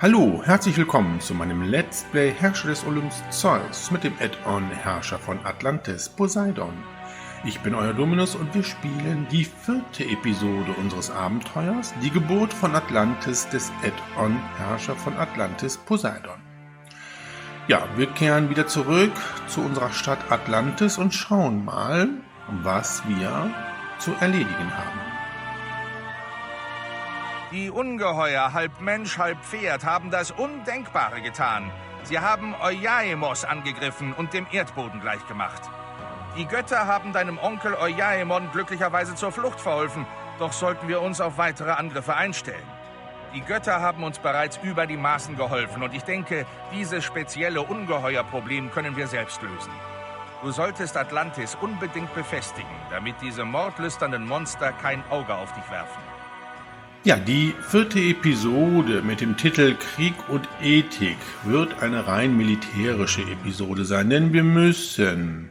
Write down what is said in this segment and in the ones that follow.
Hallo, herzlich willkommen zu meinem Let's Play Herrscher des Olymps Zeus mit dem Add-on Herrscher von Atlantis Poseidon. Ich bin euer Dominus und wir spielen die 4. Episode unseres Abenteuers, die Geburt von Atlantis des Add-on Herrscher von Atlantis Poseidon. Ja, wir kehren wieder zurück zu unserer Stadt Atlantis und schauen mal, was wir zu erledigen haben. Die Ungeheuer, halb Mensch, halb Pferd, haben das Undenkbare getan. Sie haben Euaimos angegriffen und dem Erdboden gleichgemacht. Die Götter haben deinem Onkel Euaimon glücklicherweise zur Flucht verholfen, doch sollten wir uns auf weitere Angriffe einstellen. Die Götter haben uns bereits über die Maßen geholfen und ich denke, dieses spezielle Ungeheuerproblem können wir selbst lösen. Du solltest Atlantis unbedingt befestigen, damit diese mordlüsternden Monster kein Auge auf dich werfen. Ja, die 4. Episode mit dem Titel Krieg und Ethik wird eine rein militärische Episode sein, denn wir müssen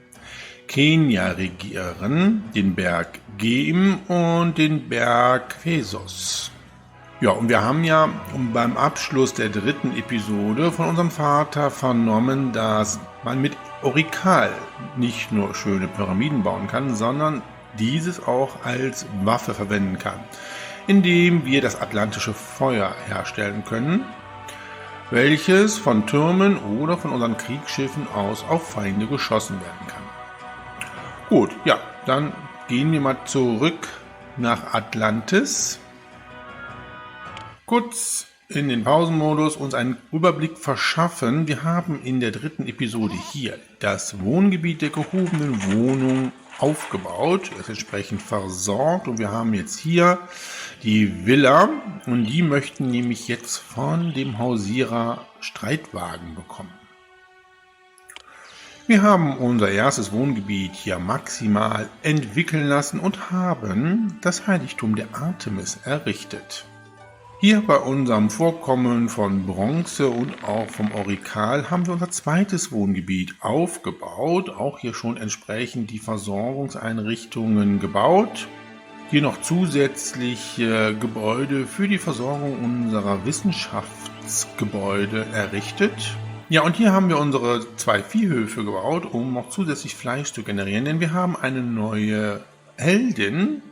Kenia regieren, den Berg Gem und den Berg Phesos. Ja, und wir haben ja beim Abschluss der 3. Episode von unserem Vater vernommen, dass man mit Orikal nicht nur schöne Pyramiden bauen kann, sondern dieses auch als Waffe verwenden kann, indem wir das atlantische Feuer herstellen können, welches von Türmen oder von unseren Kriegsschiffen aus auf Feinde geschossen werden kann. Gut, ja, dann gehen wir mal zurück nach Atlantis. Kurz in den Pausenmodus uns einen Überblick verschaffen. Wir haben in der 3. Episode hier das Wohngebiet der gehobenen Wohnung aufgebaut, ist entsprechend versorgt und wir haben jetzt hier die Villa und die möchten nämlich jetzt von dem Hausierer Streitwagen bekommen. Wir haben unser erstes Wohngebiet hier maximal entwickeln lassen und haben das Heiligtum der Artemis errichtet. Hier bei unserem Vorkommen von Bronze und auch vom Orikal haben wir unser zweites Wohngebiet aufgebaut, auch hier schon entsprechend die Versorgungseinrichtungen gebaut. Hier noch zusätzlich Gebäude für die Versorgung unserer Wissenschaftsgebäude errichtet. Ja, und hier haben wir unsere 2 Viehhöfe gebaut, um noch zusätzlich Fleisch zu generieren, denn wir haben eine neue Heldin,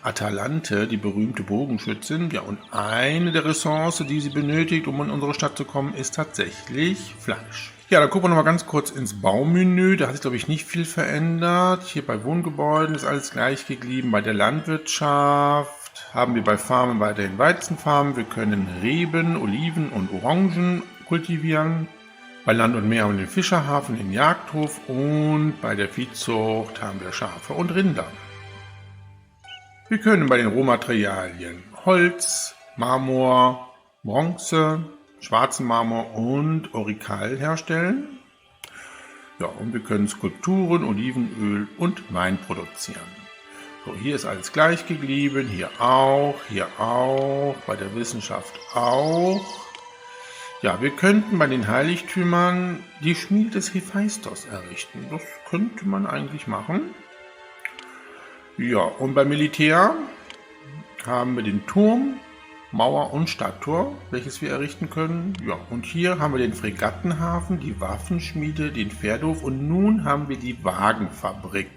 Atalante, die berühmte Bogenschützin. Ja, und eine der Ressourcen, die sie benötigt, um in unsere Stadt zu kommen, ist tatsächlich Fleisch. Ja, da gucken wir noch mal ganz kurz ins Baumenü. Da hat sich, glaube ich, nicht viel verändert. Hier bei Wohngebäuden ist alles gleich geblieben. Bei der Landwirtschaft haben wir bei Farmen weiterhin Weizenfarmen. Wir können Reben, Oliven und Orangen kultivieren. Bei Land und Meer haben wir den Fischerhafen, den Jagdhof und bei der Viehzucht haben wir Schafe und Rinder. Wir können bei den Rohmaterialien Holz, Marmor, Bronze, schwarzen Marmor und Orikal herstellen. Ja, und wir können Skulpturen, Olivenöl und Wein produzieren. So, hier ist alles gleich geblieben, hier auch, bei der Wissenschaft auch. Ja, wir könnten bei den Heiligtümern die Schmiede des Hephaistos errichten. Das könnte man eigentlich machen. Ja, und beim Militär haben wir den Turm, Mauer und Stadttor, welches wir errichten können. Ja, und hier haben wir den Fregattenhafen, die Waffenschmiede, den Pferdehof und nun haben wir die Wagenfabrik,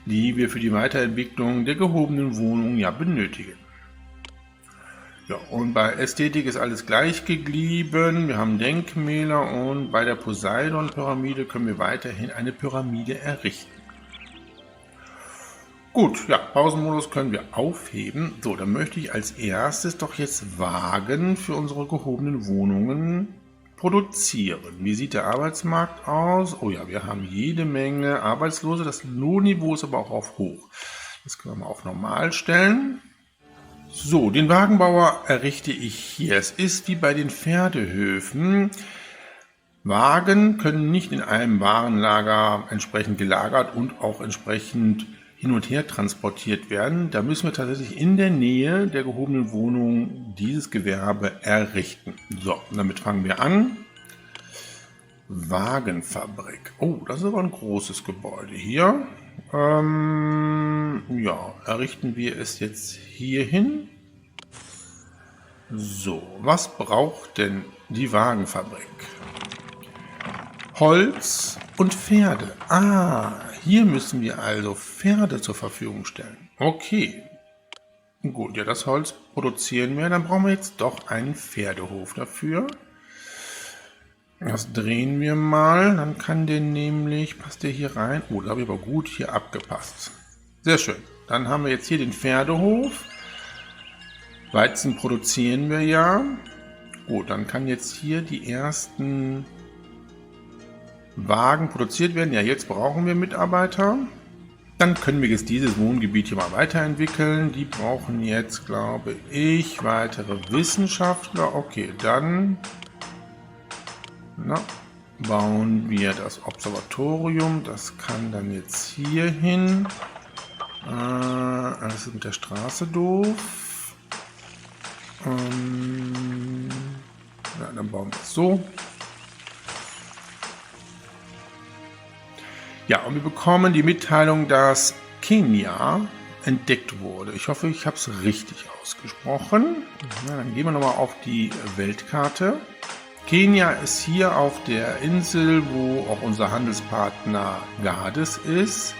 die wir für die Weiterentwicklung der gehobenen Wohnung ja benötigen. Ja, und bei Ästhetik ist alles gleich geblieben. Wir haben Denkmäler und bei der Poseidon-Pyramide können wir weiterhin eine Pyramide errichten. Gut, ja, Pausenmodus können wir aufheben. So, dann möchte ich als erstes doch jetzt Wagen für unsere gehobenen Wohnungen produzieren. Wie sieht der Arbeitsmarkt aus? Oh ja, wir haben jede Menge Arbeitslose. Das Lohnniveau ist aber auch auf hoch. Das können wir mal auf normal stellen. So, den Wagenbauer errichte ich hier. Es ist wie bei den Pferdehöfen. Wagen können nicht in einem Warenlager entsprechend gelagert und auch entsprechend hin und her transportiert werden. Da müssen wir tatsächlich in der Nähe der gehobenen Wohnung dieses Gewerbe errichten. So, damit fangen wir an. Wagenfabrik. Oh, das ist aber ein großes Gebäude hier. Ja, errichten wir es jetzt hier hin. So, was braucht denn die Wagenfabrik? Holz und Pferde. Ah, hier müssen wir also Pferde zur Verfügung stellen. Okay, gut, ja, das Holz produzieren wir. Dann brauchen wir jetzt doch einen Pferdehof dafür. Das drehen wir mal. Dann kann der nämlich, passt der hier rein? Oh, da habe ich aber gut hier abgepasst. Sehr schön. Dann haben wir jetzt hier den Pferdehof. Weizen produzieren wir ja. Gut, dann kann jetzt hier die ersten Wagen produziert werden. Ja, jetzt brauchen wir Mitarbeiter. Dann können wir jetzt dieses Wohngebiet hier mal weiterentwickeln. Die brauchen jetzt, glaube ich, weitere Wissenschaftler. Okay, dann bauen wir das Observatorium. Das kann dann jetzt hier hin. Das ist mit der Straße doof. Ja, dann bauen wir es so. Ja, und wir bekommen die Mitteilung, dass Kenia entdeckt wurde. Ich hoffe, ich habe es richtig ausgesprochen. Na, dann gehen wir nochmal auf die Weltkarte. Kenia ist hier auf der Insel, wo auch unser Handelspartner Gades ist.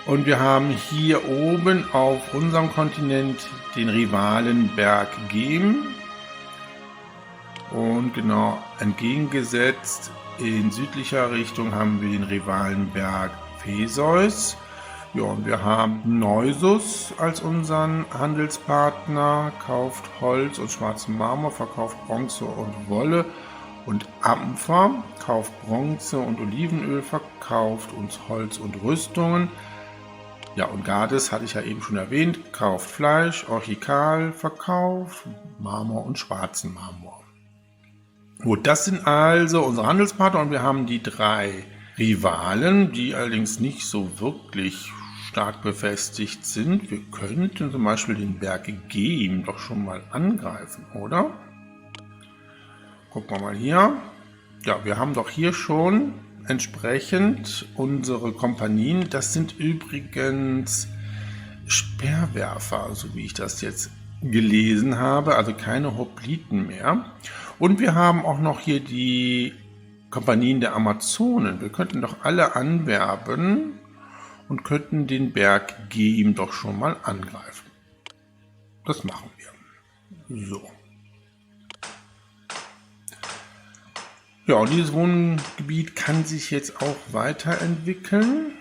Und wir haben hier oben auf unserem Kontinent den Rivalenberg Gem. Und genau entgegengesetzt in südlicher Richtung haben wir den Rivalenberg Theseus. Ja, und wir haben Neusus als unseren Handelspartner, kauft Holz und schwarzen Marmor, verkauft Bronze und Wolle. Und Ampfer kauft Bronze und Olivenöl, verkauft uns Holz und Rüstungen. Ja, und Gades, hatte ich ja eben schon erwähnt, kauft Fleisch, Orchikal, verkauft Marmor und schwarzen Marmor. Gut, das sind also unsere Handelspartner und wir haben die 3 Rivalen, die allerdings nicht so wirklich stark befestigt sind. Wir könnten zum Beispiel den Berg Gem doch schon mal angreifen, oder? Gucken wir mal hier. Ja, wir haben doch hier schon entsprechend unsere Kompanien. Das sind übrigens Speerwerfer, so wie ich das jetzt gelesen habe, also keine Hopliten mehr. Und wir haben auch noch hier die Kompanien der Amazonen. Wir könnten doch alle anwerben und könnten den Berg Gem doch schon mal angreifen. Das machen wir. So. Ja, und dieses Wohngebiet kann sich jetzt auch weiterentwickeln.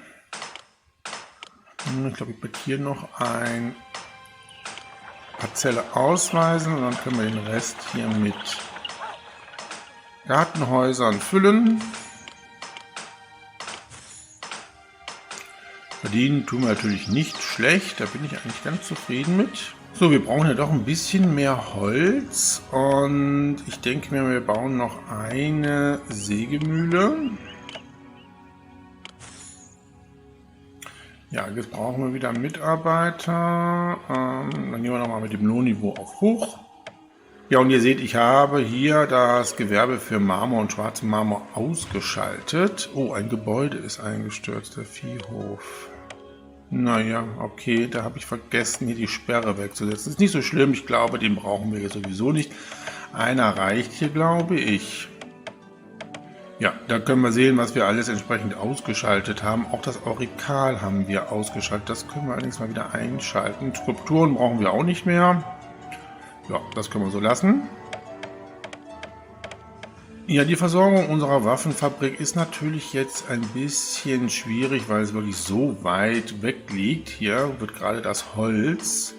Ich glaube, ich werde hier noch eine Parzelle ausweisen und dann können wir den Rest hier mit Gartenhäusern füllen. Verdienen tun wir natürlich nicht schlecht, da bin ich eigentlich ganz zufrieden mit. So, wir brauchen ja doch ein bisschen mehr Holz und ich denke mir, wir bauen noch eine Sägemühle. Ja, jetzt brauchen wir wieder Mitarbeiter. Dann gehen wir nochmal mit dem Lohnniveau auf hoch. Ja, und ihr seht, ich habe hier das Gewerbe für Marmor und schwarzen Marmor ausgeschaltet. Oh, ein Gebäude ist eingestürzt, der Viehhof. Naja, okay, da habe ich vergessen, hier die Sperre wegzusetzen. Ist nicht so schlimm, ich glaube, den brauchen wir jetzt sowieso nicht. Einer reicht hier, glaube ich. Ja, da können wir sehen, was wir alles entsprechend ausgeschaltet haben. Auch das Aurikal haben wir ausgeschaltet. Das können wir allerdings mal wieder einschalten. Skulpturen brauchen wir auch nicht mehr. Ja, das können wir so lassen. Ja, die Versorgung unserer Waffenfabrik ist natürlich jetzt ein bisschen schwierig, weil es wirklich so weit weg liegt. Hier wird gerade das Holz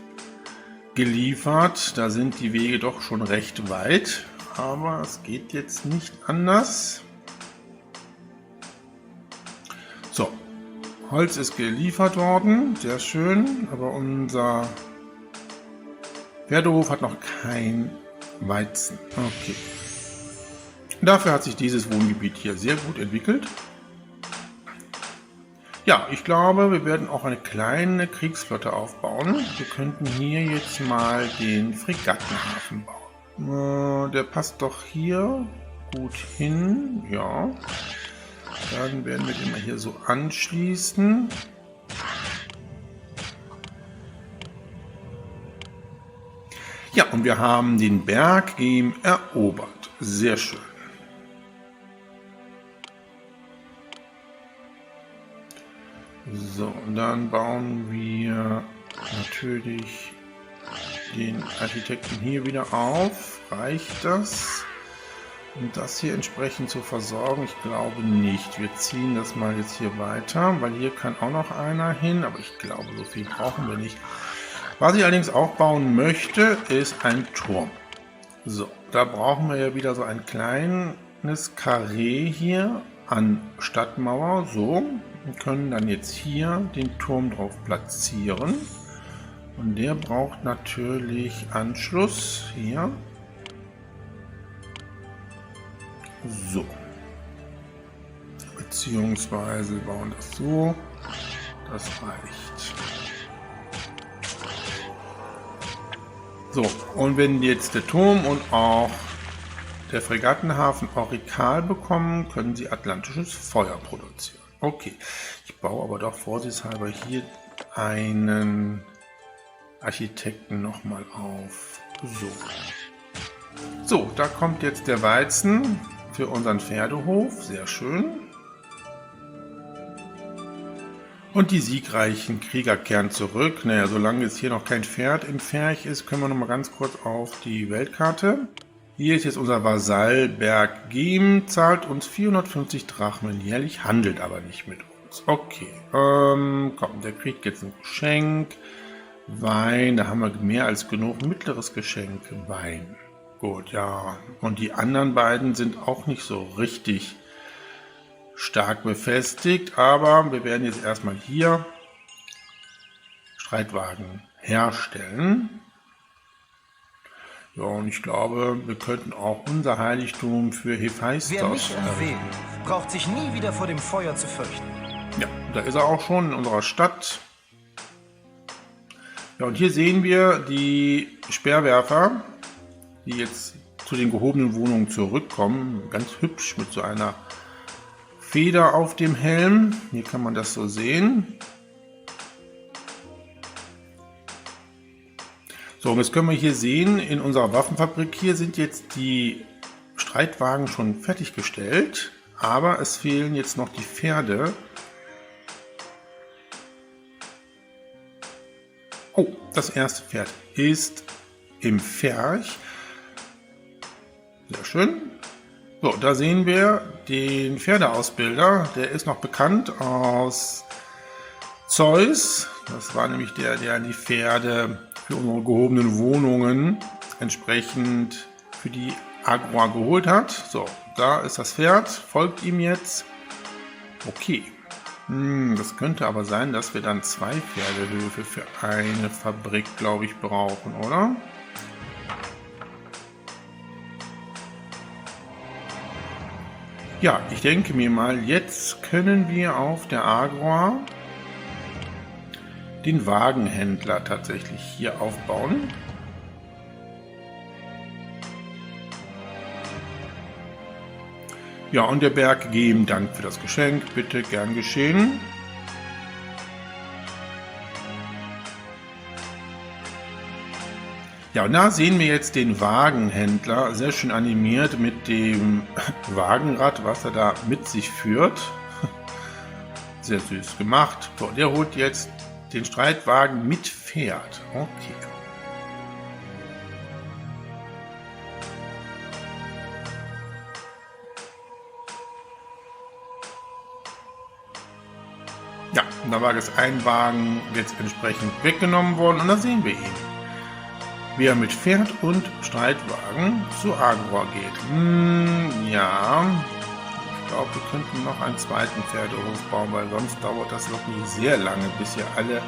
geliefert. Da sind die Wege doch schon recht weit. Aber es geht jetzt nicht anders. So, Holz ist geliefert worden. Sehr schön. Aber unser Pferdehof hat noch kein Weizen. Okay. Dafür hat sich dieses Wohngebiet hier sehr gut entwickelt. Ja, ich glaube, wir werden auch eine kleine Kriegsflotte aufbauen. Wir könnten hier jetzt mal den Fregattenhafen bauen. Der passt doch hier gut hin. Ja. Dann werden wir den mal hier so anschließen. Ja, und wir haben den Berg eben erobert. Sehr schön. So, und dann bauen wir natürlich den Architekten hier wieder auf. Reicht das? Um das hier entsprechend zu versorgen? Ich glaube nicht. Wir ziehen das mal jetzt hier weiter, weil hier kann auch noch einer hin, aber ich glaube, so viel brauchen wir nicht. Was ich allerdings auch bauen möchte, ist ein Turm. So, da brauchen wir ja wieder so ein kleines Karree hier an Stadtmauer. So, und können dann jetzt hier den Turm drauf platzieren. Und der braucht natürlich Anschluss hier. So. Beziehungsweise bauen das so. Das reicht. So, und wenn jetzt der Turm und auch der Fregattenhafen Aurikal bekommen, können sie atlantisches Feuer produzieren. Okay, ich baue aber doch vorsichtshalber hier einen Architekten nochmal auf. So, da kommt jetzt der Weizen für unseren Pferdehof. Sehr schön. Und die siegreichen Krieger kehren zurück. Naja, solange jetzt hier noch kein Pferd im Pferch ist, können wir noch mal ganz kurz auf die Weltkarte. Hier ist jetzt unser Vasall Berg Gem, zahlt uns 450 Drachmen jährlich, handelt aber nicht mit uns. Okay, komm, der kriegt jetzt ein Geschenk. Wein, da haben wir mehr als genug. Mittleres Geschenk, Wein. Gut, ja. Und die anderen beiden sind auch nicht so richtig stark befestigt, aber wir werden jetzt erstmal hier Streitwagen herstellen. Ja, und ich glaube, wir könnten auch unser Heiligtum für Hephaistos Wer mich erwählt, braucht sich nie wieder vor dem Feuer zu fürchten. Ja, da ist er auch schon in unserer Stadt. Ja, und hier sehen wir die Speerwerfer, die jetzt zu den gehobenen Wohnungen zurückkommen. Ganz hübsch mit so einer Feder auf dem Helm. Hier kann man das so sehen. So, und jetzt können wir hier sehen, in unserer Waffenfabrik hier sind jetzt die Streitwagen schon fertiggestellt, aber es fehlen jetzt noch die Pferde. Oh, das erste Pferd ist im Pferch. Sehr schön. So, da sehen wir den Pferdeausbilder. Der ist noch bekannt aus Zeus. Das war nämlich der die Pferde für unsere gehobenen Wohnungen entsprechend für die Agora geholt hat. So, da ist das Pferd. Folgt ihm jetzt. Okay. Das könnte aber sein, dass wir dann 2 Pferdehöfe für eine Fabrik, glaube ich, brauchen, oder? Ja, ich denke mir mal, jetzt können wir auf der Agora den Wagenhändler tatsächlich hier aufbauen. Ja, und der Berg geben Dank für das Geschenk. Bitte, gern geschehen. Ja, und da sehen wir jetzt den Wagenhändler, sehr schön animiert mit dem Wagenrad, was er da mit sich führt. Sehr süß gemacht. So, der holt jetzt den Streitwagen mit Pferd. Okay. Ja, da war jetzt ein Wagen jetzt entsprechend weggenommen worden und da sehen wir ihn, wie er mit Pferd und Streitwagen zu Agora geht. Ja, ich glaube, wir könnten noch einen zweiten Pferdehof bauen, weil sonst dauert das wirklich sehr lange, bis hier alle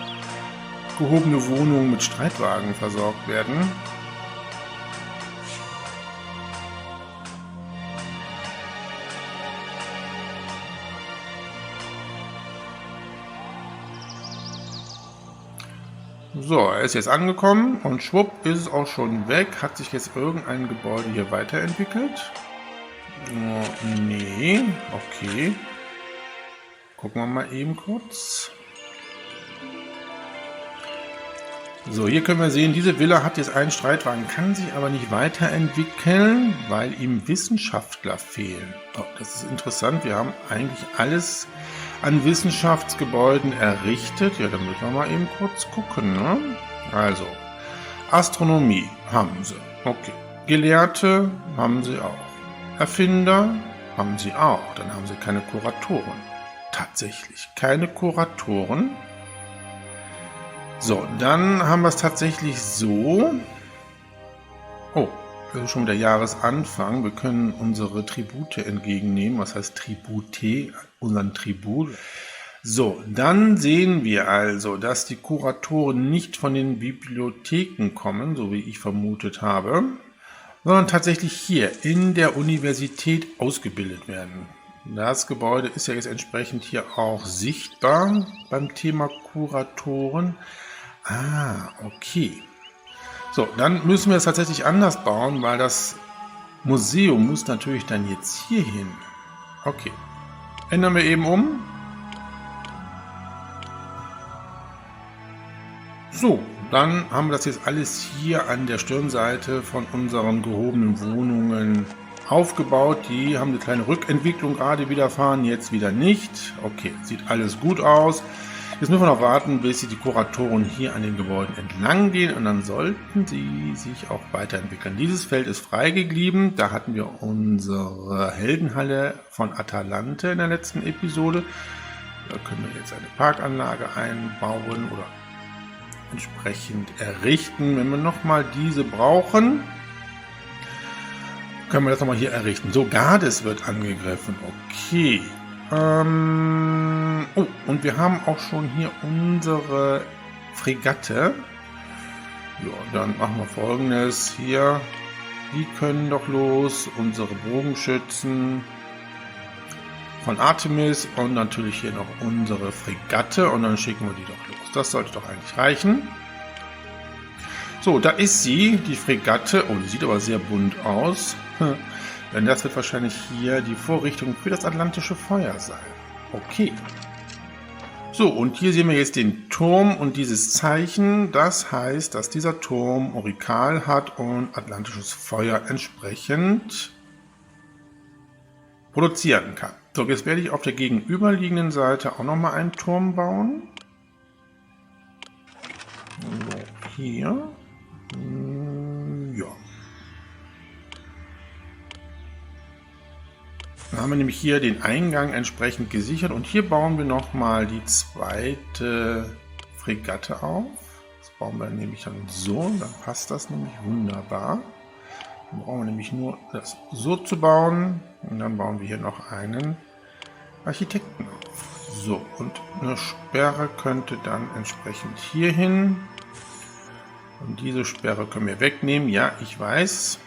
gehobene Wohnungen mit Streitwagen versorgt werden. So, er ist jetzt angekommen und schwupp ist es auch schon weg. Hat sich jetzt irgendein Gebäude hier weiterentwickelt? Oh, nee, okay. Gucken wir mal eben kurz. So, hier können wir sehen, diese Villa hat jetzt einen Streitwagen, kann sich aber nicht weiterentwickeln, weil ihm Wissenschaftler fehlen. Oh, das ist interessant, wir haben eigentlich alles an Wissenschaftsgebäuden errichtet. Ja, dann müssen wir mal eben kurz gucken, ne? Also, Astronomie haben sie. Okay. Gelehrte haben sie auch. Erfinder haben sie auch. Dann haben sie keine Kuratoren. Tatsächlich keine Kuratoren. So, dann haben wir es tatsächlich so. Oh, das ist schon wieder Jahresanfang. Wir können unsere Tribute entgegennehmen. Was heißt Tribute? Unseren Tribut. So, dann sehen wir also, dass die Kuratoren nicht von den Bibliotheken kommen, so wie ich vermutet habe, sondern tatsächlich hier in der Universität ausgebildet werden. Das Gebäude ist ja jetzt entsprechend hier auch sichtbar beim Thema Kuratoren. Ah, okay. So, dann müssen wir es tatsächlich anders bauen, weil das Museum muss natürlich dann jetzt hier hin. Okay. Ändern wir eben um. So, dann haben wir das jetzt alles hier an der Stirnseite von unseren gehobenen Wohnungen aufgebaut. Die haben eine kleine Rückentwicklung gerade widerfahren, jetzt wieder nicht. Okay, sieht alles gut aus. Jetzt müssen wir noch warten, bis die Kuratoren hier an den Gebäuden entlang gehen und dann sollten sie sich auch weiterentwickeln. Dieses Feld ist frei geblieben. Da hatten wir unsere Heldenhalle von Atalante in der letzten Episode. Da können wir jetzt eine Parkanlage einbauen oder entsprechend errichten. Wenn wir nochmal diese brauchen, können wir das nochmal hier errichten. So, Gades wird angegriffen. Okay. Oh, und wir haben auch schon hier unsere Fregatte. Ja, dann machen wir Folgendes. Hier, die können doch los. Unsere Bogenschützen von Artemis und natürlich hier noch unsere Fregatte. Und dann schicken wir die doch los. Das sollte doch eigentlich reichen. So, da ist sie, die Fregatte. Oh, die sieht aber sehr bunt aus. Denn das wird wahrscheinlich hier die Vorrichtung für das atlantische Feuer sein. Okay. So, und hier sehen wir jetzt den Turm und dieses Zeichen. Das heißt, dass dieser Turm Orikal hat und atlantisches Feuer entsprechend produzieren kann. So, jetzt werde ich auf der gegenüberliegenden Seite auch nochmal einen Turm bauen. So, hier. Ja. Dann haben wir nämlich hier den Eingang entsprechend gesichert und hier bauen wir nochmal die zweite Fregatte auf. Das bauen wir nämlich dann so, dann passt das nämlich wunderbar. Dann brauchen wir nämlich nur das so zu bauen und dann bauen wir hier noch einen Architekten auf. So, und eine Sperre könnte dann entsprechend hier hin. Und diese Sperre können wir wegnehmen. Ja, ich weiß.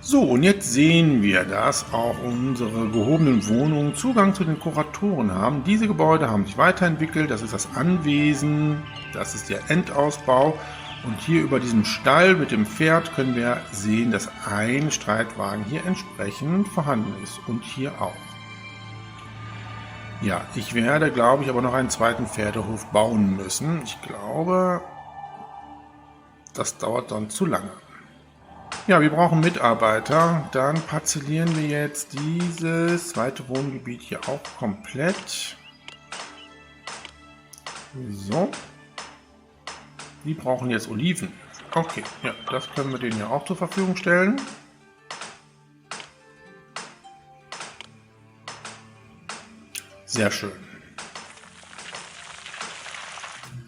So, und jetzt sehen wir, dass auch unsere gehobenen Wohnungen Zugang zu den Kuratoren haben. Diese Gebäude haben sich weiterentwickelt. Das ist das Anwesen, das ist der Endausbau. Und hier über diesem Stall mit dem Pferd können wir sehen, dass ein Streitwagen hier entsprechend vorhanden ist. Und hier auch. Ja, ich werde, glaube ich, aber noch einen zweiten Pferdehof bauen müssen. Ich glaube, das dauert dann zu lange. Ja, wir brauchen Mitarbeiter. Dann parzellieren wir jetzt dieses zweite Wohngebiet hier auch komplett. So. Die brauchen jetzt Oliven. Okay, ja, das können wir denen ja auch zur Verfügung stellen. Sehr schön.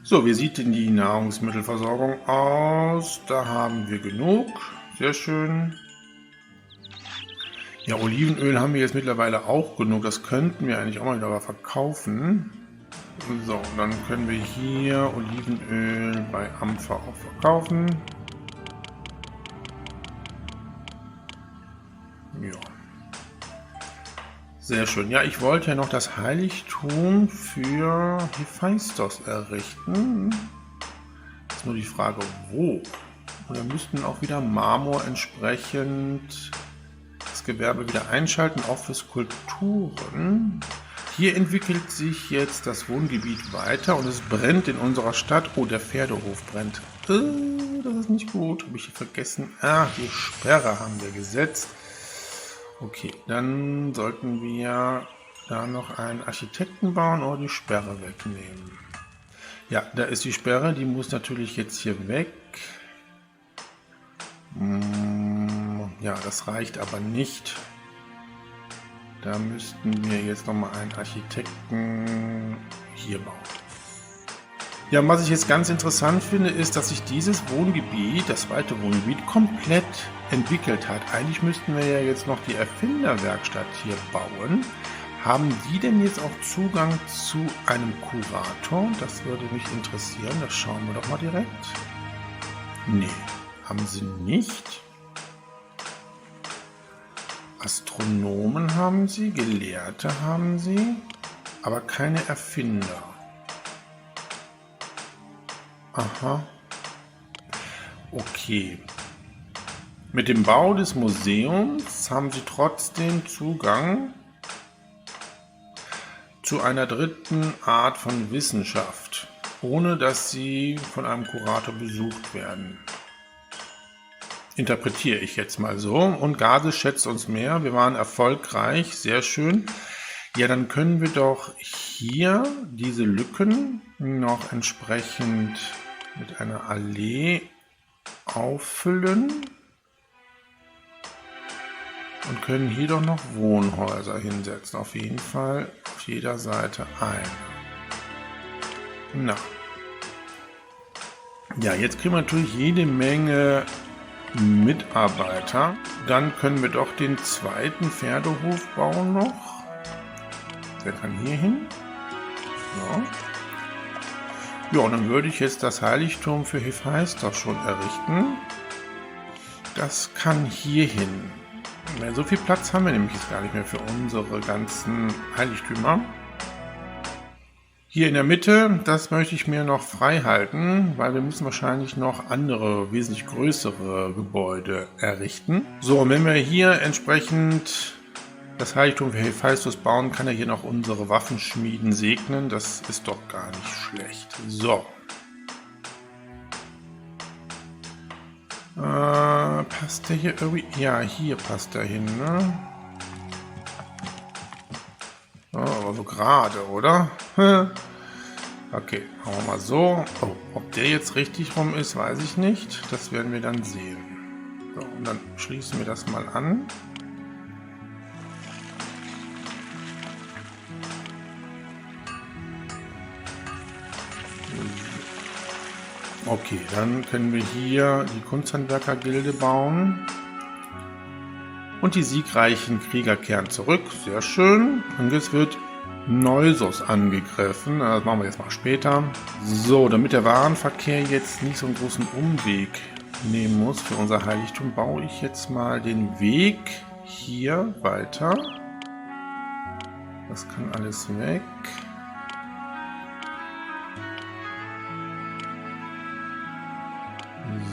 So, wie sieht denn die Nahrungsmittelversorgung aus? Da haben wir genug. Sehr schön. Ja, Olivenöl haben wir jetzt mittlerweile auch genug. Das könnten wir eigentlich auch mal wieder verkaufen. So, dann können wir hier Olivenöl bei Ampfer auch verkaufen. Ja. Sehr schön. Ja, ich wollte ja noch das Heiligtum für Hephaistos errichten. Ist nur die Frage, wo? Und da müssten auch wieder Marmor entsprechend Handwerksgewerbe wieder einschalten, auch für Skulpturen. Hier entwickelt sich jetzt das Wohngebiet weiter und es brennt in unserer Stadt. Oh, der Pferdehof brennt. Das ist nicht gut. Habe ich hier vergessen. Die Sperre haben wir gesetzt. Okay, dann sollten wir da noch einen Architekten bauen oder die Sperre wegnehmen. Ja, da ist die Sperre. Die muss natürlich jetzt hier weg. Ja, das reicht aber nicht. Da müssten wir jetzt nochmal einen Architekten hier bauen. Ja, und was ich jetzt ganz interessant finde, ist, dass sich dieses Wohngebiet, das zweite Wohngebiet, komplett entwickelt hat. Eigentlich müssten wir ja jetzt noch die Erfinderwerkstatt hier bauen. Haben die denn jetzt auch Zugang zu einem Kurator? Das würde mich interessieren. Das schauen wir doch mal direkt. Nee, haben sie nicht. Astronomen haben sie, Gelehrte haben sie, aber keine Erfinder. Aha. Okay. Mit dem Bau des Museums haben sie trotzdem Zugang zu einer dritten Art von Wissenschaft, ohne dass sie von einem Kurator besucht werden. Interpretiere ich jetzt mal so. Und Gase schätzt uns mehr. Wir waren erfolgreich. Sehr schön. Ja, dann können wir doch hier diese Lücken noch entsprechend mit einer Allee auffüllen. Und können hier doch noch Wohnhäuser hinsetzen. Auf jeden Fall auf jeder Seite eine. Na. Ja, jetzt kriegen wir natürlich jede Menge Mitarbeiter. Dann können wir doch den zweiten Pferdehof bauen noch. Der kann hier hin. Ja, und dann würde ich jetzt das Heiligtum für Hephaistos schon errichten. Das kann hier hin. So viel Platz haben wir nämlich jetzt gar nicht mehr für unsere ganzen Heiligtümer. Hier in der Mitte, das möchte ich mir noch frei halten, weil wir müssen wahrscheinlich noch andere, wesentlich größere Gebäude errichten. So, und wenn wir hier entsprechend das Heiligtum für Hephaistos bauen, kann er hier noch unsere Waffenschmieden segnen. Das ist doch gar nicht schlecht. So. Passt der hier irgendwie? Ja, hier passt er hin, ne? Oh, aber so gerade, oder? Okay, machen wir mal so. Oh, ob der jetzt richtig rum ist, weiß ich nicht. Das werden wir dann sehen. So, und dann schließen wir das mal an. Okay, dann können wir hier die Kunsthandwerker-Gilde bauen. Und die siegreichen Krieger kehren zurück. Sehr schön. Und jetzt wird Neusos angegriffen. Das machen wir jetzt mal später. So, damit der Warenverkehr jetzt nicht so einen großen Umweg nehmen muss für unser Heiligtum, baue ich jetzt mal den Weg hier weiter. Das kann alles weg.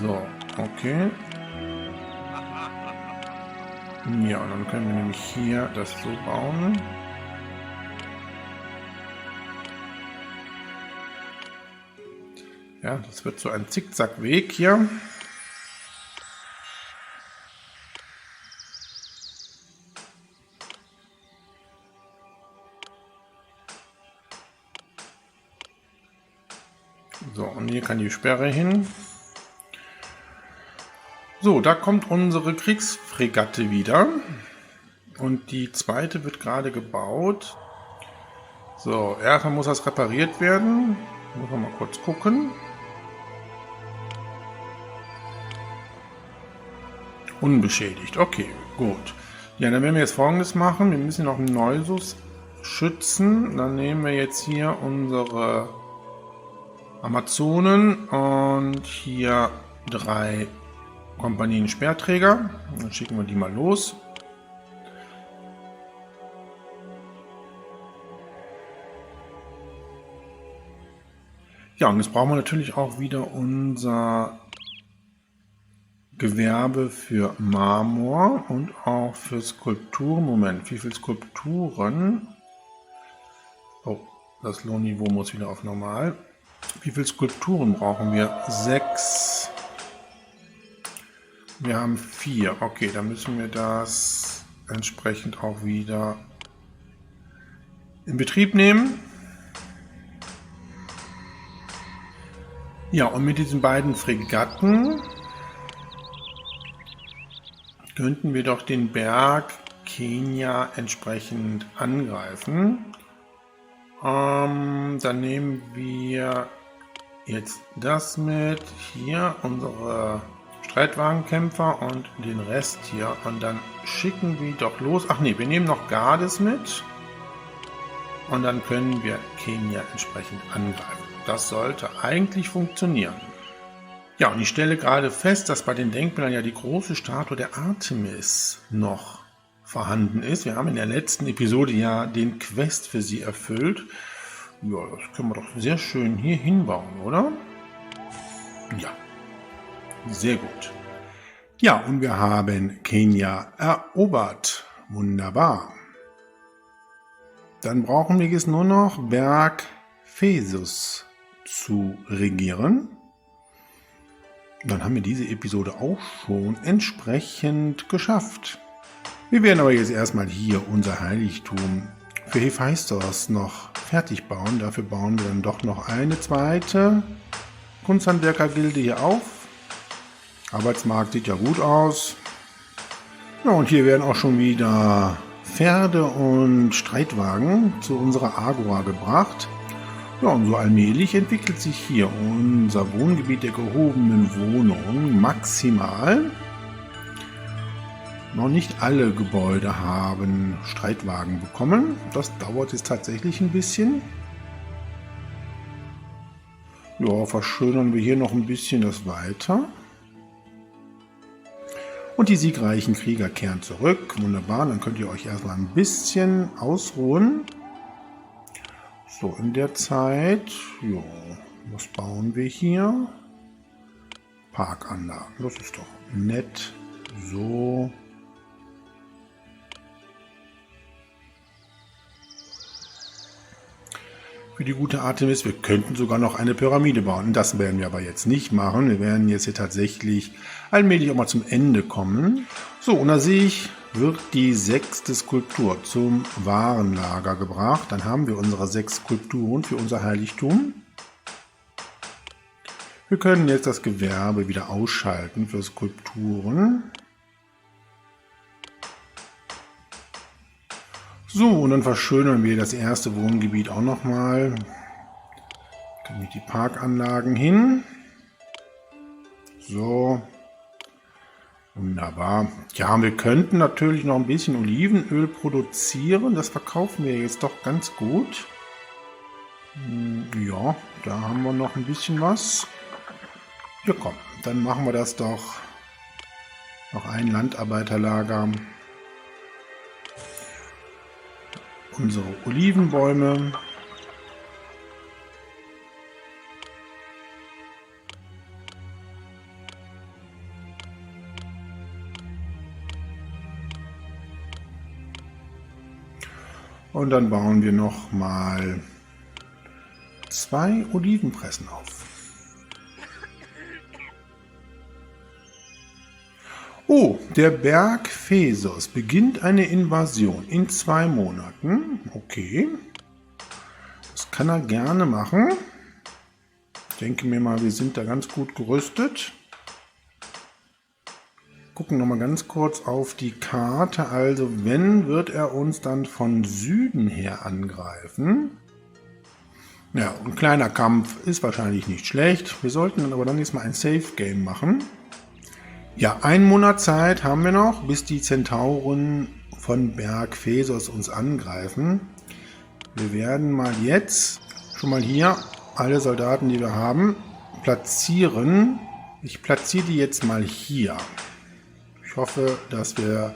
So, okay. Ja, und dann können wir nämlich hier das so bauen. Ja, das wird so ein Zickzackweg hier. So, und hier kann die Sperre hin. So, da kommt unsere Kriegsfregatte wieder. Und die zweite wird gerade gebaut. So, erstmal muss das repariert werden. Muss man mal kurz gucken. Unbeschädigt. Okay, gut. Ja, dann werden wir jetzt Folgendes machen. Wir müssen noch einen Neusus schützen. Dann nehmen wir jetzt hier unsere Amazonen und hier 3 Kompanien Speerträger. Dann schicken wir die mal los. Ja, und jetzt brauchen wir natürlich auch wieder unser Gewerbe für Marmor und auch für Skulpturen. Moment, wie viele Skulpturen? Oh, das Lohnniveau muss wieder auf normal. Wie viele Skulpturen brauchen wir? 6. Wir haben 4. Okay, dann müssen wir das entsprechend auch wieder in Betrieb nehmen. Ja, und mit diesen beiden Fregatten könnten wir doch den Berg Kenia entsprechend angreifen. Dann nehmen wir jetzt das mit, hier unsere Streitwagenkämpfer und den Rest hier. Und dann schicken wir doch los. Ach nee, wir nehmen noch Gardes mit. Und dann können wir Kenia entsprechend angreifen. Das sollte eigentlich funktionieren. Ja, und ich stelle gerade fest, dass bei den Denkmälern ja die große Statue der Artemis noch vorhanden ist. Wir haben in der letzten Episode ja den Quest für sie erfüllt. Ja, das können wir doch sehr schön hier hinbauen, oder? Ja, sehr gut. Ja, und wir haben Kenia erobert. Wunderbar. Dann brauchen wir jetzt nur noch Berg Phesos zu regieren. Dann haben wir diese Episode auch schon entsprechend geschafft. Wir werden aber jetzt erstmal hier unser Heiligtum für Hephaistos noch fertig bauen. Dafür bauen wir dann doch noch eine zweite Kunsthandwerkergilde hier auf. Arbeitsmarkt sieht ja gut aus. Ja, und hier werden auch schon wieder Pferde und Streitwagen zu unserer Agora gebracht. Ja, und so allmählich entwickelt sich hier unser Wohngebiet der gehobenen Wohnungen maximal. Noch nicht alle Gebäude haben Streitwagen bekommen. Das dauert jetzt tatsächlich ein bisschen. Ja, verschönern wir hier noch ein bisschen das weiter. Und die siegreichen Krieger kehren zurück. Wunderbar, dann könnt ihr euch erstmal ein bisschen ausruhen. So, in der Zeit, ja, was bauen wir hier? Parkanlagen, das ist doch nett. So. Für die gute Artemis, wir könnten sogar noch eine Pyramide bauen. Das werden wir aber jetzt nicht machen. Wir werden jetzt hier tatsächlich allmählich auch mal zum Ende kommen. So, und da sehe ich, wird die 6. Skulptur zum Warenlager gebracht. Dann haben wir unsere 6 Skulpturen für unser Heiligtum. Wir können jetzt das Gewerbe wieder ausschalten für Skulpturen. So, und dann verschönern wir das erste Wohngebiet auch nochmal. Dann mit die Parkanlagen hin. So. Wunderbar. Ja, wir könnten natürlich noch ein bisschen Olivenöl produzieren. Das verkaufen wir jetzt doch ganz gut. Ja, da haben wir noch ein bisschen was. Ja, komm, dann machen wir das doch. Noch ein Landarbeiterlager. Unsere Olivenbäume. Und dann bauen wir noch mal 2 Olivenpressen auf. Oh, der Berg Phesos beginnt eine Invasion in 2 Monaten. Okay. Das kann er gerne machen. Ich denke mir mal, wir sind da ganz gut gerüstet. Gucken noch mal ganz kurz auf die Karte. Also wenn, wird er uns dann von Süden her angreifen. Ja, ein kleiner Kampf ist wahrscheinlich nicht schlecht. Wir sollten dann aber dann jetzt mal ein Safe Game machen. Ja, 1 Monat Zeit haben wir noch, bis die Zentauren von Berg Phesos uns angreifen. Wir werden mal jetzt schon mal hier alle Soldaten, die wir haben, platzieren. Ich platziere die jetzt mal hier. Ich hoffe, dass wir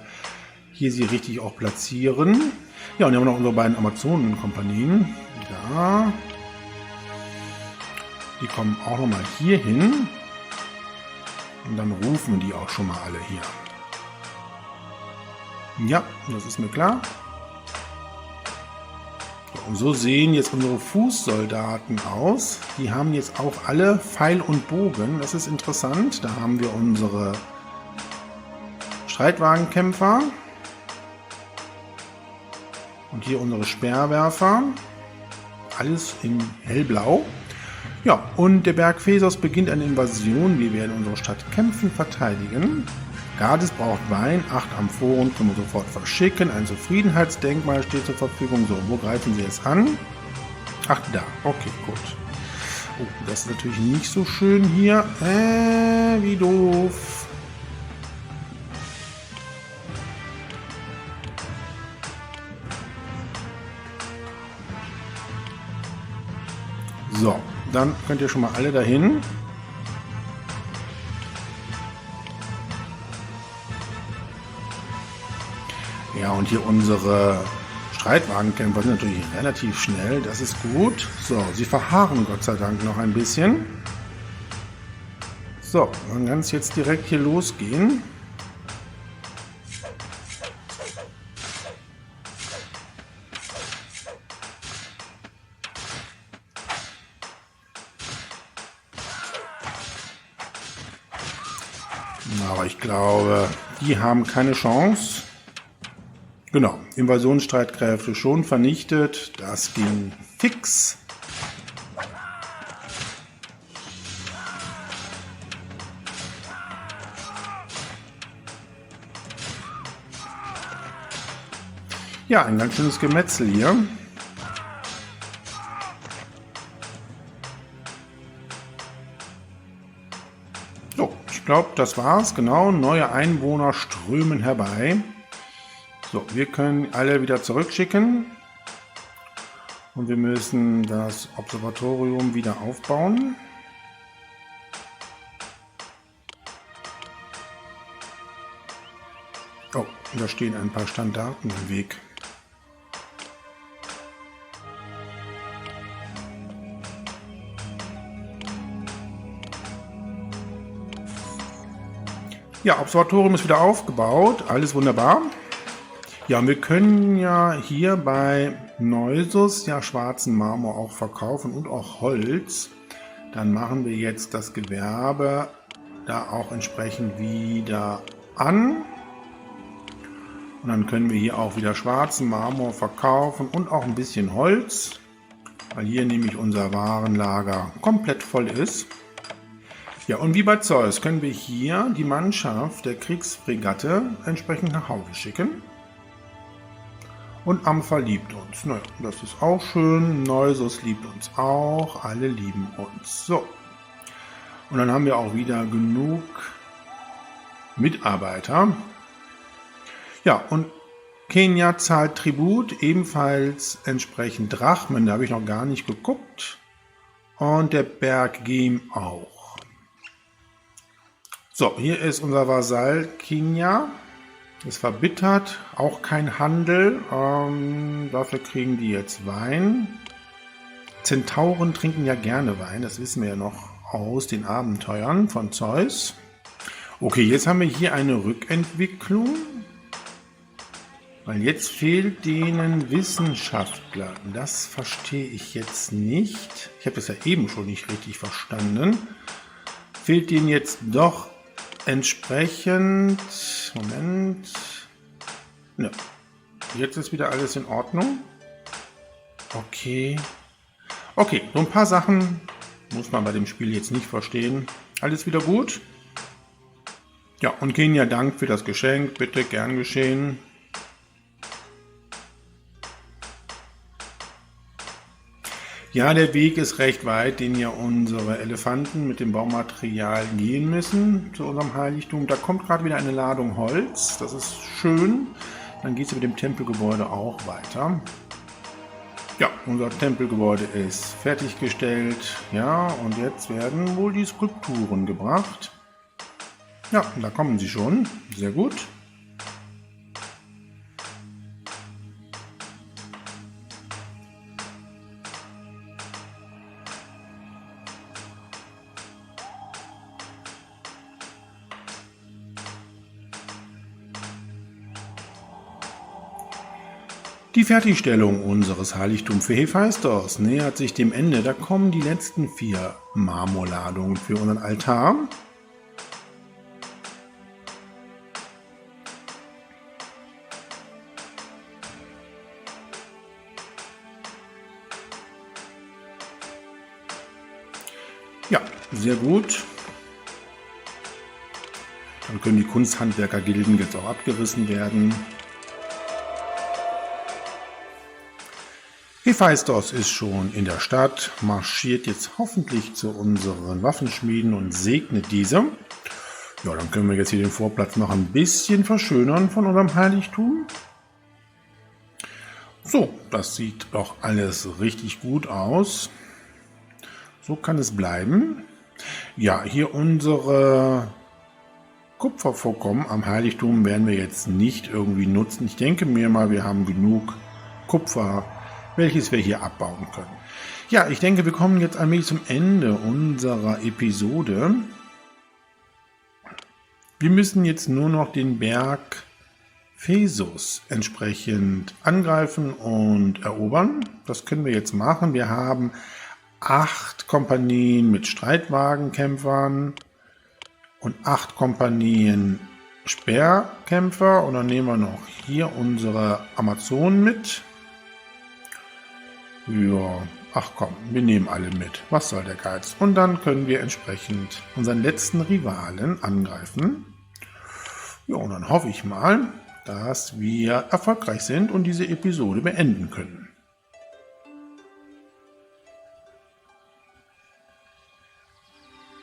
hier sie richtig auch platzieren. Ja, und dann haben wir noch unsere beiden Amazonen-Kompanien. Da. Die kommen auch nochmal hier hin. Und dann rufen wir die auch schon mal alle hier. Ja, das ist mir klar. Und so sehen jetzt unsere Fußsoldaten aus. Die haben jetzt auch alle Pfeil und Bogen. Das ist interessant. Da haben wir unsere Streitwagenkämpfer. Und hier unsere Speerwerfer. Alles in hellblau. Ja, und der Berg Phesos beginnt eine Invasion. Wir werden unsere Stadt kämpfen, verteidigen. Gades braucht Wein, 8 Amphoren können wir sofort verschicken. Ein Zufriedenheitsdenkmal steht zur Verfügung. So, wo greifen Sie jetzt an? Ach, da. Okay, gut. Oh, das ist natürlich nicht so schön hier. Wie doof. So, dann könnt ihr schon mal alle dahin. Ja, und hier unsere Streitwagenkämpfer sind natürlich relativ schnell. Das ist gut. So, sie verharren Gott sei Dank noch ein bisschen. So, dann kann es jetzt direkt hier losgehen. Aber ich glaube, die haben keine Chance. Genau, Invasionsstreitkräfte schon vernichtet. Das ging fix. Ja, ein ganz schönes Gemetzel hier. So, ich glaube, das war's. Genau, neue Einwohner strömen herbei. So, wir können alle wieder zurückschicken. Und wir müssen das Observatorium wieder aufbauen. Oh, da stehen ein paar Standarten im Weg. Ja, Observatorium ist wieder aufgebaut. Alles wunderbar. Ja, und wir können ja hier bei Neusus ja schwarzen Marmor auch verkaufen und auch Holz. Dann machen wir jetzt das Gewerbe da auch entsprechend wieder an. Und dann können wir hier auch wieder schwarzen Marmor verkaufen und auch ein bisschen Holz, weil hier nämlich unser Warenlager komplett voll ist. Ja, und wie bei Zeus können wir hier die Mannschaft der Kriegsfregatte entsprechend nach Hause schicken. Und Ampha liebt uns. Naja, das ist auch schön. Neusus liebt uns auch. Alle lieben uns. So. Und dann haben wir auch wieder genug Mitarbeiter. Ja, und Kenia zahlt Tribut, ebenfalls entsprechend Drachmen. Da habe ich noch gar nicht geguckt. Und der Berg Gem auch. So, hier ist unser Vasall Kenia. Ist verbittert, auch kein Handel. Dafür kriegen die jetzt Wein. Zentauren trinken ja gerne Wein, das wissen wir ja noch aus den Abenteuern von Zeus. Okay, jetzt haben wir hier eine Rückentwicklung. Weil jetzt fehlt denen Wissenschaftler. Das verstehe ich jetzt nicht. Ich habe das ja eben schon nicht richtig verstanden. Fehlt denen jetzt doch entsprechend, Moment, ne, jetzt ist wieder alles in Ordnung. Okay, so ein paar Sachen muss man bei dem Spiel jetzt nicht verstehen. Alles wieder gut. Ja, und Kenia Dank für das Geschenk, bitte, gern geschehen. Ja, der Weg ist recht weit, den ja unsere Elefanten mit dem Baumaterial gehen müssen zu unserem Heiligtum. Da kommt gerade wieder eine Ladung Holz, das ist schön. Dann geht es mit dem Tempelgebäude auch weiter. Ja, unser Tempelgebäude ist fertiggestellt. Ja, und jetzt werden wohl die Skulpturen gebracht. Ja, da kommen sie schon. Sehr gut. Die Fertigstellung unseres Heiligtums für Hephaistos nähert sich dem Ende. Da kommen die letzten 4 Marmorladungen für unseren Altar. Ja, sehr gut. Dann können die Kunsthandwerkergilden jetzt auch abgerissen werden. Hephaistos ist schon in der Stadt, marschiert jetzt hoffentlich zu unseren Waffenschmieden und segnet diese. Ja, dann können wir jetzt hier den Vorplatz noch ein bisschen verschönern von unserem Heiligtum. So, das sieht doch alles richtig gut aus. So kann es bleiben. Ja, hier unsere Kupfervorkommen am Heiligtum werden wir jetzt nicht irgendwie nutzen. Ich denke mir mal, wir haben genug Kupfer, welches wir hier abbauen können. Ja, ich denke, wir kommen jetzt allmählich zum Ende unserer Episode. Wir müssen jetzt nur noch den Berg Phesos entsprechend angreifen und erobern. Das können wir jetzt machen. Wir haben 8 Kompanien mit Streitwagenkämpfern und 8 Kompanien Speerkämpfer. Und dann nehmen wir noch hier unsere Amazonen mit. Ja, ach komm, wir nehmen alle mit. Was soll der Geiz? Und dann können wir entsprechend unseren letzten Rivalen angreifen. Ja, und dann hoffe ich mal, dass wir erfolgreich sind und diese Episode beenden können.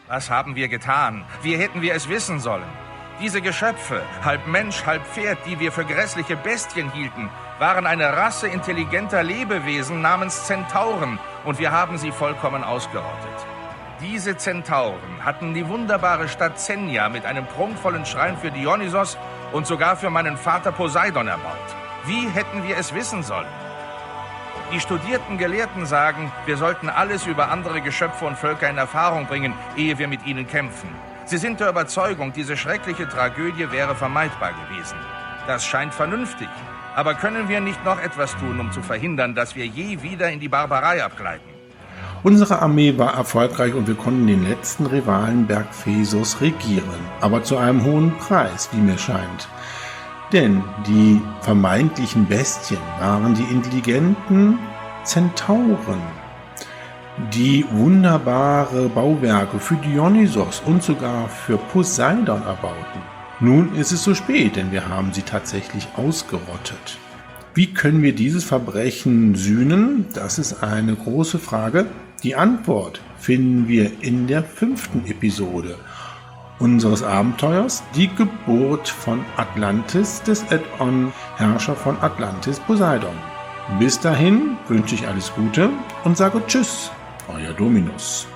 Was haben wir getan? Wie hätten wir es wissen sollen? Diese Geschöpfe, halb Mensch, halb Pferd, die wir für grässliche Bestien hielten, waren eine Rasse intelligenter Lebewesen namens Zentauren und wir haben sie vollkommen ausgerottet. Diese Zentauren hatten die wunderbare Stadt Zenia mit einem prunkvollen Schrein für Dionysos und sogar für meinen Vater Poseidon erbaut. Wie hätten wir es wissen sollen? Die studierten Gelehrten sagen, wir sollten alles über andere Geschöpfe und Völker in Erfahrung bringen, ehe wir mit ihnen kämpfen. Sie sind der Überzeugung, diese schreckliche Tragödie wäre vermeidbar gewesen. Das scheint vernünftig. Aber können wir nicht noch etwas tun, um zu verhindern, dass wir je wieder in die Barbarei abgleiten? Unsere Armee war erfolgreich und wir konnten den letzten Rivalen Berg Phesos regieren. Aber zu einem hohen Preis, wie mir scheint. Denn die vermeintlichen Bestien waren die intelligenten Zentauren, die wunderbare Bauwerke für Dionysos und sogar für Poseidon erbauten. Nun ist es so spät, denn wir haben sie tatsächlich ausgerottet. Wie können wir dieses Verbrechen sühnen? Das ist eine große Frage. Die Antwort finden wir in der 5. Episode unseres Abenteuers, die Geburt von Atlantis, des Add-on Herrscher von Atlantis, Poseidon. Bis dahin wünsche ich alles Gute und sage Tschüss, euer Dominus.